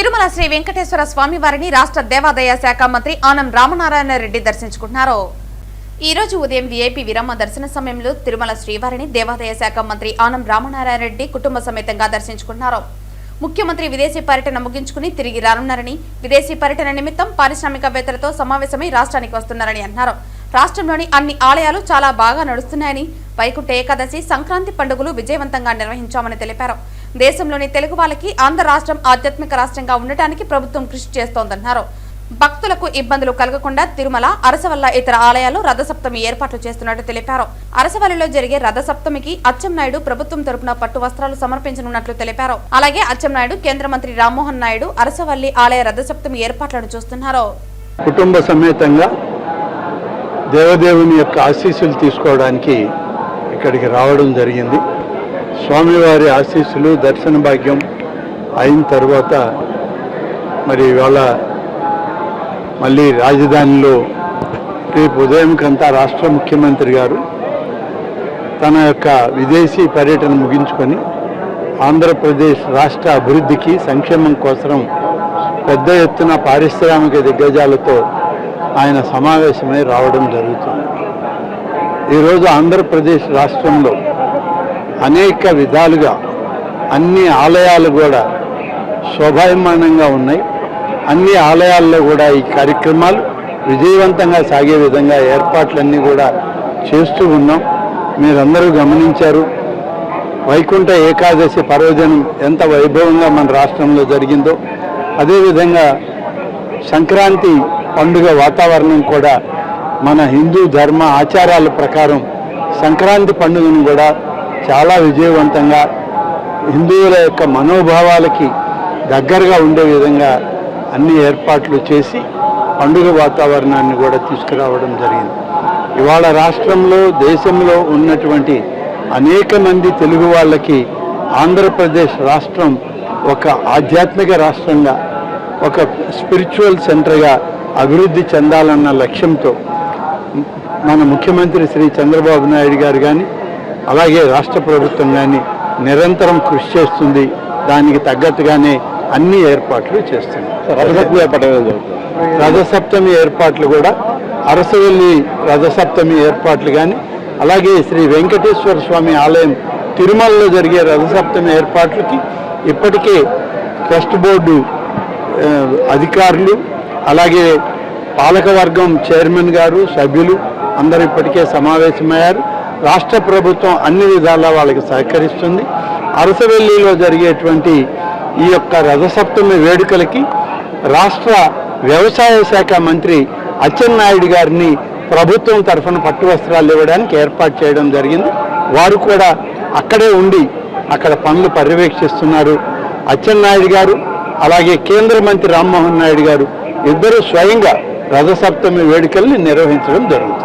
తిరుమల శ్రీ వెంకటేశ్వర స్వామి వారిని రాష్ట్ర దేవాదాయ శాఖ మంత్రి ఆనం రామనారాయణ రెడ్డి దర్శించుకున్నారు. ఈ రోజు ఉదయం వీఐపీ విరామ దర్శన సమయంలో తిరుమల శ్రీవారిని దేవాదాయ శాఖ మంత్రి ఆనం రామనారాయణ రెడ్డి కుటుంబ సమేతంగా దర్శించుకున్నారు. ముఖ్యమంత్రి విదేశీ పర్యటన ముగించుకుని తిరిగి రానున్నారని, విదేశీ పర్యటన నిమిత్తం పారిశ్రామికవేత్తలతో సమావేశమై రాష్ట్రానికి వస్తున్నారని అన్నారు. రాష్ట్రంలోని అన్ని ఆలయాలు చాలా బాగా నడుస్తున్నాయని, వైకుంఠ ఏకాదశి, సంక్రాంతి పండుగలు విజయవంతంగా నిర్వహించామని తెలిపారు. దేశంలోని తెలుగు వాళ్ళకి ఆంధ్ర రాష్ట్రం ఆధ్యాత్మిక రాష్ట్రంగా ఉండటానికి ప్రభుత్వం కృషి చేస్తోందన్నారు. భక్తులకు ఇబ్బందులు కలగకుండా తిరుమల, అరసవల్ల ఇతర ఆలయాలు రథసప్తమి ఏర్పాట్లు చేస్తున్నట్టు తెలిపారు. అరసవల్లిలో జరిగే రథసప్తమికి అచ్చెన్నాయుడు ప్రభుత్వం తరపున పట్టు వస్త్రాలు సమర్పించనున్నట్లు తెలిపారు. అలాగే అచ్చెన్నాయుడు, కేంద్ర మంత్రి రామ్మోహన్ నాయుడు అరసవల్లి ఆలయ రథసప్తమి ఏర్పాట్లను చూస్తున్నారు. కుటుంబ సమేతంగా దేవదేవుని యొక్క ఆశీస్సులు తీసుకోవడానికి ఇక్కడికి రావడం జరిగింది. స్వామివారి ఆశీస్సులు, దర్శన భాగ్యం అయిన తర్వాత మరి ఇవాళ మళ్ళీ రాజధానిలో రేపు ఉదయంకంతా రాష్ట్ర ముఖ్యమంత్రి గారు తన యొక్క విదేశీ పర్యటన ముగించుకొని ఆంధ్రప్రదేశ్ రాష్ట్ర అభివృద్ధికి, సంక్షేమం కోసం పెద్ద ఎత్తున పారిశ్రామిక దిగ్గజాలతో ఆయన సమావేశమై రావడం జరుగుతుంది. ఈరోజు ఆంధ్రప్రదేశ్ రాష్ట్రంలో అనేక విధాలుగా అన్ని ఆలయాలు కూడా శోభాయమానంగా ఉన్నాయి. అన్ని ఆలయాల్లో కూడా ఈ కార్యక్రమాలు విజయవంతంగా సాగే విధంగా ఏర్పాట్లన్నీ కూడా చేస్తూ ఉన్నాం. మీరందరూ గమనించారు, వైకుంఠ ఏకాదశి పర్వదినం ఎంత వైభవంగా మన రాష్ట్రంలో జరిగిందో, అదేవిధంగా సంక్రాంతి పండుగ వాతావరణం కూడా మన హిందూ ధర్మ ఆచారాల ప్రకారం సంక్రాంతి పండుగను కూడా చాలా విజయవంతంగా హిందువుల యొక్క మనోభావాలకి దగ్గరగా ఉండే విధంగా అన్ని ఏర్పాట్లు చేసి పండుగ వాతావరణాన్ని కూడా తీసుకురావడం జరిగింది. ఇవాళ రాష్ట్రంలో, దేశంలో ఉన్నటువంటి అనేక మంది తెలుగు వాళ్ళకి ఆంధ్రప్రదేశ్ రాష్ట్రం ఒక ఆధ్యాత్మిక రాష్ట్రంగా, ఒక స్పిరిచువల్ సెంటర్గా అభివృద్ధి చెందాలన్న లక్ష్యంతో మన ముఖ్యమంత్రి శ్రీ చంద్రబాబు నాయుడు గారు కానీ, అలాగే రాష్ట్ర ప్రభుత్వం కానీ నిరంతరం కృషి చేస్తుంది. దానికి తగ్గట్టుగానే అన్ని ఏర్పాట్లు చేస్తుంది. రథసప్తమి ఏర్పాట్లు కూడా, అరసవల్లి రథసప్తమి ఏర్పాట్లు కానీ, అలాగే శ్రీ వెంకటేశ్వర స్వామి ఆలయం తిరుమలలో జరిగే రథసప్తమి ఏర్పాట్లకి ఇప్పటికే ట్రస్ట్ బోర్డు అధికారులు, అలాగే పాలకవర్గం చైర్మన్ గారు, సభ్యులు అందరూ ఇప్పటికే సమావేశమయ్యారు. రాష్ట్ర ప్రభుత్వం అన్ని విధాలా వాళ్ళకి సహకరిస్తుంది. అరసవెల్లిలో జరిగేటువంటి ఈ యొక్క రథసప్తమి వేడుకలకి రాష్ట్ర వ్యవసాయ శాఖ మంత్రి అచ్చెన్నాయుడు గారిని ప్రభుత్వం తరఫున పట్టు వస్త్రాలు ఇవ్వడానికి ఏర్పాటు చేయడం జరిగింది. వారు కూడా అక్కడే ఉండి అక్కడ పనులు పర్యవేక్షిస్తున్నారు. అచ్చెన్నాయుడు గారు, అలాగే కేంద్ర మంత్రి రామ్మోహన్ నాయుడు గారు ఇద్దరు స్వయంగా రథసప్తమి వేడుకల్ని నిర్వహించడం జరుగుతుంది.